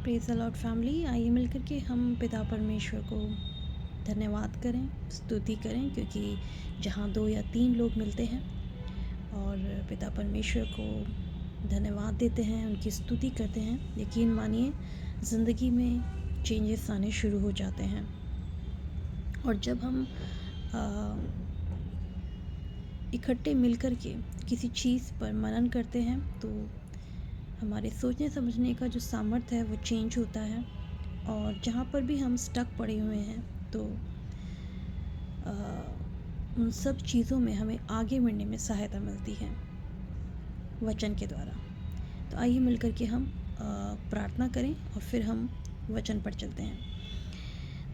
Praise the Lord family. आइए मिलकर के हम पिता परमेश्वर को धन्यवाद करें, स्तुति करें, क्योंकि जहाँ 2 या 3 लोग मिलते हैं और पिता परमेश्वर को धन्यवाद देते हैं, उनकी स्तुति करते हैं, यकीन मानिए ज़िंदगी में चेंजेस आने शुरू हो जाते हैं। और जब हम इकट्ठे मिलकर के किसी चीज़ पर मनन करते हैं तो हमारे सोचने समझने का जो सामर्थ्य है वो चेंज होता है। और जहाँ पर भी हम स्टक पड़े हुए हैं तो उन सब चीज़ों में हमें आगे बढ़ने में सहायता मिलती है वचन के द्वारा। तो आइए मिलकर के हम प्रार्थना करें और फिर हम वचन पर चलते हैं।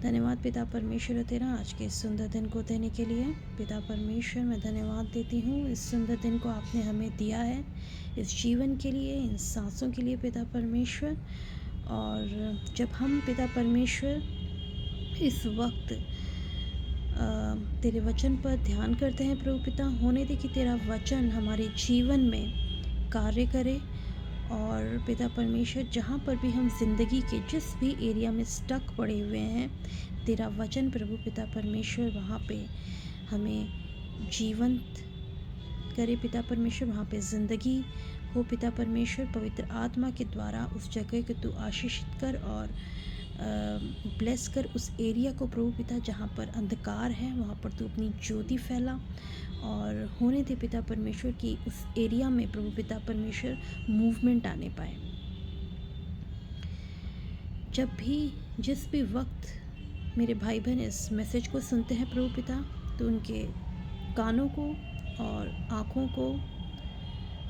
धन्यवाद पिता परमेश्वर तेरा आज के इस सुंदर दिन को देने के लिए। पिता परमेश्वर मैं धन्यवाद देती हूँ इस सुंदर दिन को आपने हमें दिया है, इस जीवन के लिए, इन सांसों के लिए पिता परमेश्वर। और जब हम पिता परमेश्वर इस वक्त तेरे वचन पर ध्यान करते हैं प्रभु पिता, होने दे कि तेरा वचन हमारे जीवन में कार्य करे। और पिता परमेश्वर जहाँ पर भी हम ज़िंदगी के जिस भी एरिया में स्टक पड़े हुए हैं, तेरा वचन प्रभु पिता परमेश्वर वहाँ पे हमें जीवंत करे पिता परमेश्वर, वहाँ पे ज़िंदगी हो पिता परमेश्वर। पवित्र आत्मा के द्वारा उस जगह को तू आशीषित कर और ब्लेस कर उस एरिया को प्रभु पिता, जहाँ पर अंधकार है वहाँ पर तू अपनी ज्योति फैला। और होने दे पिता परमेश्वर की उस एरिया में प्रभु पिता परमेश्वर मूवमेंट आने पाए। जब भी जिस भी वक्त मेरे भाई बहन इस मैसेज को सुनते हैं प्रभु पिता, तो उनके कानों को और आँखों को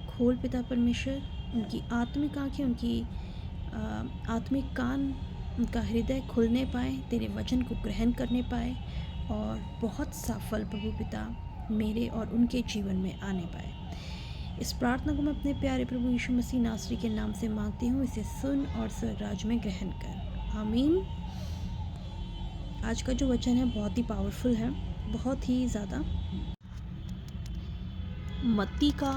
खोल पिता परमेश्वर, उनकी आत्मिक आँखें, उनकी आत्मिक कान, उनका हृदय खुलने पाए, तेरे वचन को ग्रहण करने पाए और बहुत सफल प्रभु पिता मेरे और उनके जीवन में आने पाए। इस प्रार्थना को मैं अपने प्यारे प्रभु यीशु मसीह नासरी के नाम से मांगती हूँ, इसे सुन और स्वर्गराज में ग्रहण कर, आमीन। आज का जो वचन है बहुत ही पावरफुल है, बहुत ही ज़्यादा। मत्ती का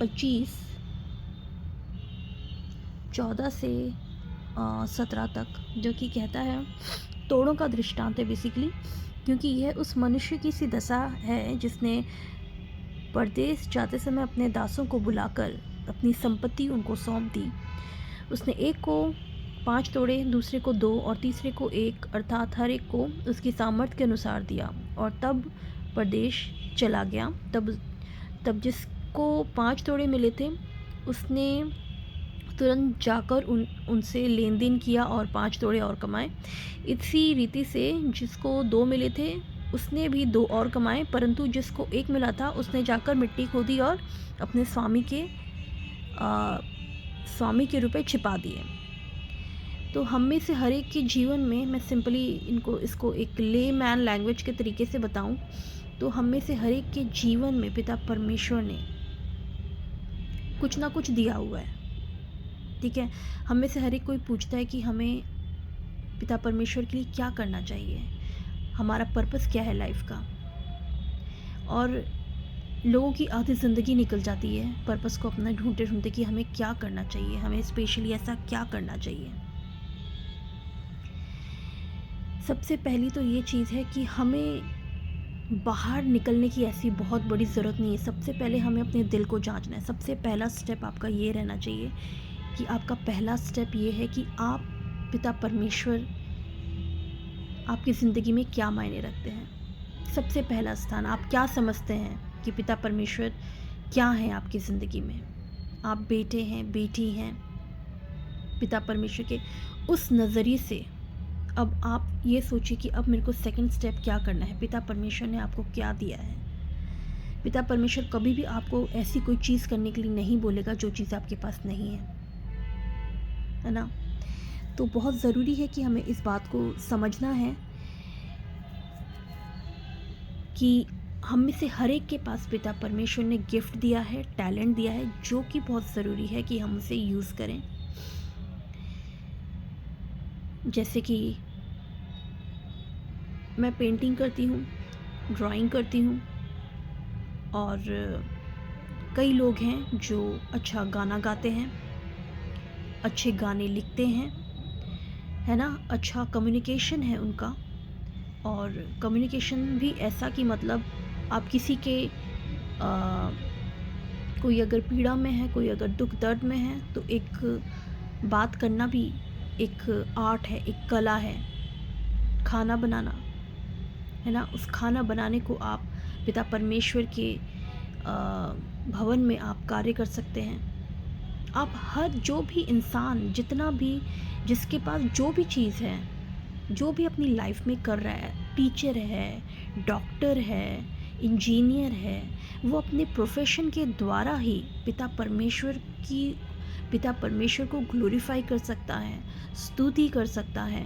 25 14 से 17 तक, जो कि कहता है, तोड़ों का दृष्टांत है बेसिकली, क्योंकि यह उस मनुष्य की सी दशा है जिसने परदेश जाते समय अपने दासों को बुलाकर अपनी संपत्ति उनको सौंप दी। उसने एक को 5 तोड़े, दूसरे को 2 और तीसरे को 1, अर्थात हर एक को उसकी सामर्थ्य के अनुसार दिया और तब परदेश चला गया। तब जिसको 5 तोड़े मिले थे उसने तुरंत जाकर उनसे लेन देन किया और 5 तोड़े और कमाए। इसी रीति से जिसको 2 मिले थे उसने भी 2 और कमाए, परंतु जिसको 1 मिला था उसने जाकर मिट्टी खोदी और अपने स्वामी के रुपए छिपा दिए। तो हम में से हर एक के जीवन में, मैं सिंपली इसको एक ले मैन लैंग्वेज के तरीके से बताऊं, तो हम में से हर एक के जीवन में पिता परमेश्वर ने कुछ ना कुछ दिया हुआ है, ठीक है। हम में से हर एक कोई पूछता है कि हमें पिता परमेश्वर के लिए क्या करना चाहिए, हमारा पर्पस क्या है लाइफ का। और लोगों की आधी ज़िंदगी निकल जाती है पर्पस को अपना ढूंढते ढूंढते कि हमें क्या करना चाहिए, हमें स्पेशली ऐसा क्या करना चाहिए। सबसे पहली तो ये चीज़ है कि हमें बाहर निकलने की ऐसी बहुत बड़ी ज़रूरत नहीं है। सबसे पहले हमें अपने दिल को जांचना है। सबसे पहला स्टेप आपका ये रहना चाहिए कि आपका पहला स्टेप ये है कि आप पिता परमेश्वर आपकी ज़िंदगी में क्या मायने रखते हैं। सबसे पहला स्थान, आप क्या समझते हैं कि पिता परमेश्वर क्या है आपकी ज़िंदगी में। आप बेटे हैं, बेटी हैं पिता परमेश्वर के, उस नज़रिए से अब आप ये सोचिए कि अब मेरे को सेकंड स्टेप क्या करना है। पिता परमेश्वर ने आपको क्या दिया है। पिता परमेश्वर कभी भी आपको ऐसी कोई चीज़ करने के लिए नहीं बोलेगा जो चीज़ आपके पास नहीं है ना। तो बहुत ज़रूरी है कि हमें इस बात को समझना है कि हम में से हर एक के पास पिता परमेश्वर ने गिफ्ट दिया है, टैलेंट दिया है, जो कि बहुत ज़रूरी है कि हम उसे यूज़ करें। जैसे कि मैं पेंटिंग करती हूँ, ड्राइंग करती हूँ, और कई लोग हैं जो अच्छा गाना गाते हैं, अच्छे गाने लिखते हैं, है ना, अच्छा कम्युनिकेशन है उनका। और कम्युनिकेशन भी ऐसा कि मतलब आप किसी के कोई अगर पीड़ा में है, कोई अगर दुख दर्द में है, तो एक बात करना भी एक आर्ट है, एक कला है। खाना बनाना, है ना, उस खाना बनाने को आप पिता परमेश्वर के भवन में आप कार्य कर सकते हैं। आप हर जो भी इंसान, जितना भी, जिसके पास जो भी चीज़ है, जो भी अपनी लाइफ में कर रहा है, टीचर है, डॉक्टर है, इंजीनियर है, वो अपने प्रोफेशन के द्वारा ही पिता परमेश्वर को ग्लोरीफाई कर सकता है, स्तुति कर सकता है।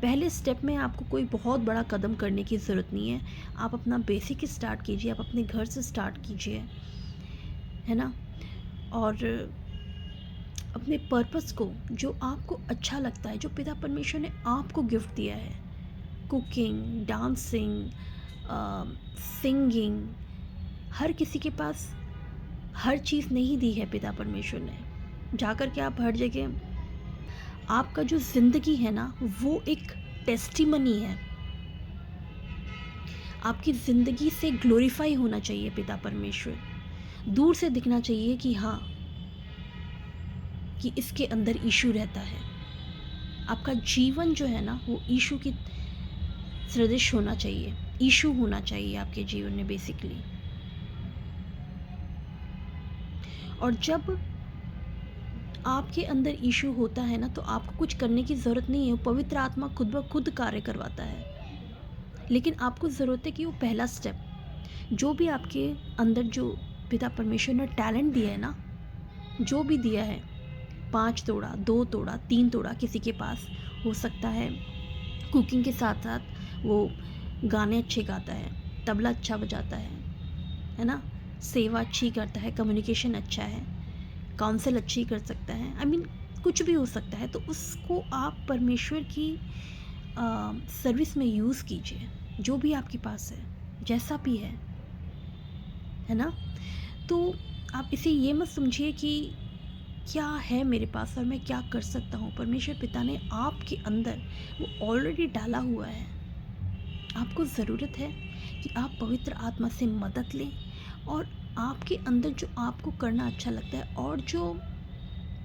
पहले स्टेप में आपको कोई बहुत बड़ा कदम करने की ज़रूरत नहीं है। आप अपना बेसिक स्टार्ट कीजिए, आप अपने घर से स्टार्ट कीजिए, है ना। और अपने पर्पस को, जो आपको अच्छा लगता है, जो पिता परमेश्वर ने आपको गिफ्ट दिया है, कुकिंग, डांसिंग, सिंगिंग, हर किसी के पास हर चीज़ नहीं दी है पिता परमेश्वर ने। जाकर के आप हर जगह, आपका जो ज़िंदगी है ना, वो एक टेस्टिमनी है। आपकी ज़िंदगी से ग्लोरीफाई होना चाहिए पिता परमेश्वर। दूर से दिखना चाहिए कि हाँ, कि इसके अंदर यीशु रहता है। आपका जीवन जो है ना, वो यीशु की सदृश होना चाहिए, यीशु होना चाहिए आपके जीवन में बेसिकली। और जब आपके अंदर यीशु होता है ना, तो आपको कुछ करने की ज़रूरत नहीं है, पवित्र आत्मा खुद ब खुद कार्य करवाता है। लेकिन आपको ज़रूरत है कि वो पहला स्टेप, जो भी आपके अंदर जो पिता परमेश्वर ने टैलेंट दिया है ना, जो भी दिया है, 5 तोड़ा, 2 तोड़ा, 3 तोड़ा, किसी के पास हो सकता है कुकिंग के साथ साथ वो गाने अच्छे गाता है, तबला अच्छा बजाता है ना, सेवा अच्छी करता है, कम्युनिकेशन अच्छा है, काउंसिल अच्छी कर सकता है, आई मीन कुछ भी हो सकता है। तो उसको आप परमेश्वर की सर्विस में यूज़ कीजिए, जो भी आपके पास है, जैसा भी है ना। तो आप इसे ये मत समझिए कि क्या है मेरे पास और मैं क्या कर सकता हूँ। परमेश्वर पिता ने आपके अंदर वो ऑलरेडी डाला हुआ है। आपको ज़रूरत है कि आप पवित्र आत्मा से मदद लें, और आपके अंदर जो आपको करना अच्छा लगता है, और जो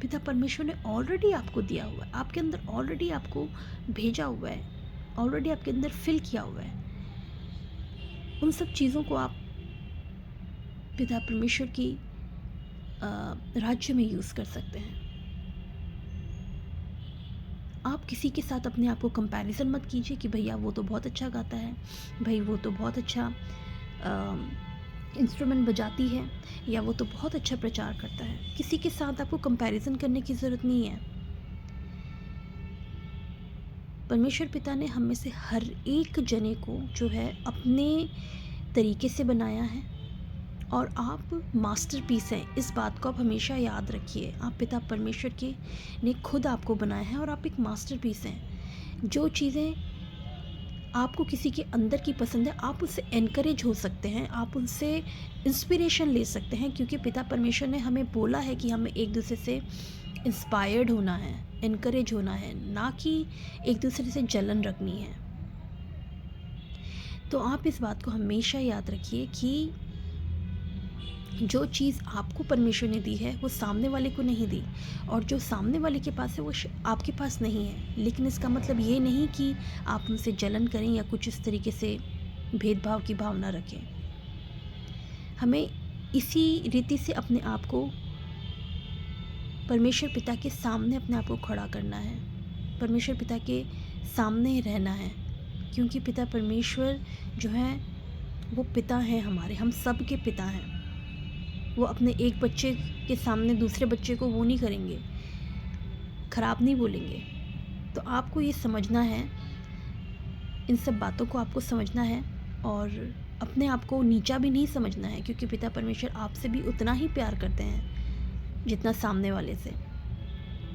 पिता परमेश्वर ने ऑलरेडी आपको दिया हुआ है, आपके अंदर ऑलरेडी आपको भेजा हुआ है, ऑलरेडी आपके अंदर फिल किया हुआ है, उन सब चीज़ों को आप पिता परमेश्वर की राज्य में यूज़ कर सकते हैं। आप किसी के साथ अपने आप को कंपैरिजन मत कीजिए कि भैया वो तो बहुत अच्छा गाता है, भाई वो तो बहुत अच्छा इंस्ट्रूमेंट बजाती है, या वो तो बहुत अच्छा प्रचार करता है। किसी के साथ आपको कंपैरिजन करने की ज़रूरत नहीं है। परमेश्वर पिता ने हम में से हर एक जने को जो है अपने तरीके से बनाया है, और आप मास्टरपीस हैं। इस बात को आप हमेशा याद रखिए। आप पिता परमेश्वर के ने खुद आपको बनाया है, और आप एक मास्टरपीस हैं। जो चीज़ें आपको किसी के अंदर की पसंद है, आप उससे एनकरेज हो सकते हैं, आप उनसे इंस्पिरेशन ले सकते हैं, क्योंकि पिता परमेश्वर ने हमें बोला है कि हमें एक दूसरे से इंस्पायर्ड होना है, एनकरेज होना है, ना कि एक दूसरे से जलन रखनी है। तो आप इस बात को हमेशा याद रखिए कि जो चीज़ आपको परमेश्वर ने दी है, वो सामने वाले को नहीं दी, और जो सामने वाले के पास है वो आपके पास नहीं है। लेकिन इसका मतलब ये नहीं कि आप उनसे जलन करें या कुछ इस तरीके से भेदभाव की भावना रखें। हमें इसी रीति से अपने आप को परमेश्वर पिता के सामने अपने आप को खड़ा करना है, परमेश्वर पिता के सामने रहना है, क्योंकि पिता परमेश्वर जो है वो पिता हैं हमारे, हम सब के पिता हैं। वो अपने एक बच्चे के सामने दूसरे बच्चे को वो नहीं करेंगे, ख़राब नहीं बोलेंगे। तो आपको ये समझना है, इन सब बातों को आपको समझना है, और अपने आप को नीचा भी नहीं समझना है, क्योंकि पिता परमेश्वर आपसे भी उतना ही प्यार करते हैं जितना सामने वाले से,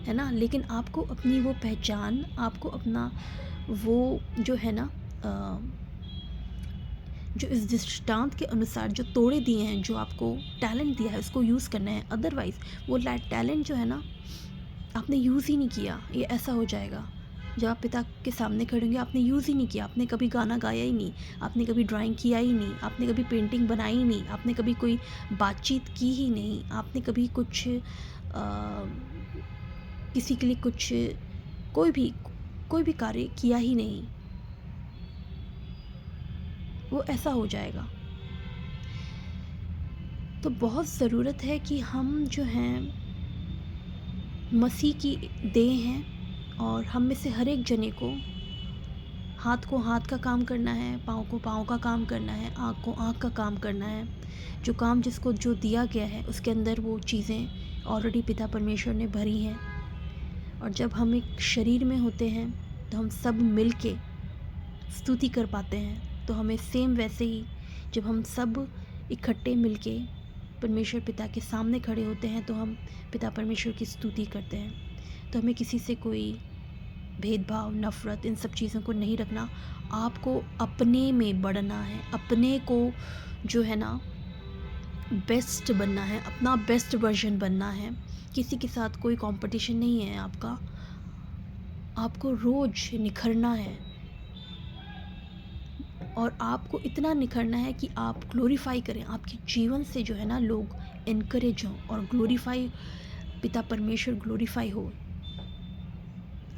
है ना। लेकिन आपको अपनी वो पहचान, आपको अपना वो जो है ना जो इस दृष्टांत के अनुसार जो तोड़े दिए हैं, जो आपको टैलेंट दिया है उसको यूज़ करना है। अदरवाइज़ वो टैलेंट जो है ना आपने यूज़ ही नहीं किया, ये ऐसा हो जाएगा। जब आप पिता के सामने खड़े होंगे, आपने यूज़ ही नहीं किया, आपने कभी गाना गाया ही नहीं, आपने कभी ड्राइंग किया ही नहीं, आपने कभी पेंटिंग बनाई ही नहीं, आपने कभी कोई बातचीत की ही नहीं, आपने कभी कुछ किसी के लिए कुछ कोई भी कार्य किया ही नहीं, वो ऐसा हो जाएगा। तो बहुत ज़रूरत है कि हम जो हैं मसीह की देह हैं, और हम में से हर एक जने को हाथ को हाथ का काम करना है, पाँव को पाँव का काम करना है, आँख को आँख का काम करना है। जो काम जिसको जो दिया गया है उसके अंदर वो चीज़ें ऑलरेडी पिता परमेश्वर ने भरी हैं। और जब हम एक शरीर में होते हैं तो हम सब मिल के स्तुति कर पाते हैं। तो हमें सेम वैसे ही जब हम सब इकट्ठे मिल के परमेश्वर पिता के सामने खड़े होते हैं तो हम पिता परमेश्वर की स्तुति करते हैं। तो हमें किसी से कोई भेदभाव, नफ़रत, इन सब चीज़ों को नहीं रखना। आपको अपने में बढ़ना है, अपने को जो है ना बेस्ट बनना है, अपना बेस्ट वर्जन बनना है। किसी के साथ कोई कंपटीशन नहीं है आपका। आपको रोज़ निखरना है, और आपको इतना निखरना है कि आप ग्लोरीफाई करें। आपके जीवन से जो है ना लोग इनकरेज हों और ग्लोरीफाई, पिता परमेश्वर ग्लोरीफाई हो।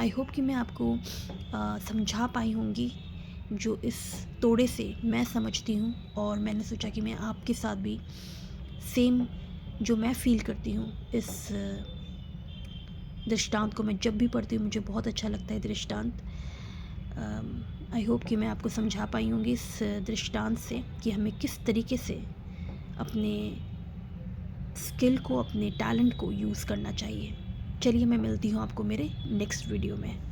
आई होप कि मैं आपको समझा पाई होंगी जो इस तोड़े से मैं समझती हूँ, और मैंने सोचा कि मैं आपके साथ भी सेम जो मैं फ़ील करती हूँ इस दृष्टांत को मैं जब भी पढ़ती हूँ मुझे बहुत अच्छा लगता है दृष्टांत। आई होप कि मैं आपको समझा पाई होंगी इस दृष्टांत से कि हमें किस तरीके से अपने स्किल को, अपने टैलेंट को यूज़ करना चाहिए। चलिए मैं मिलती हूँ आपको मेरे नेक्स्ट वीडियो में।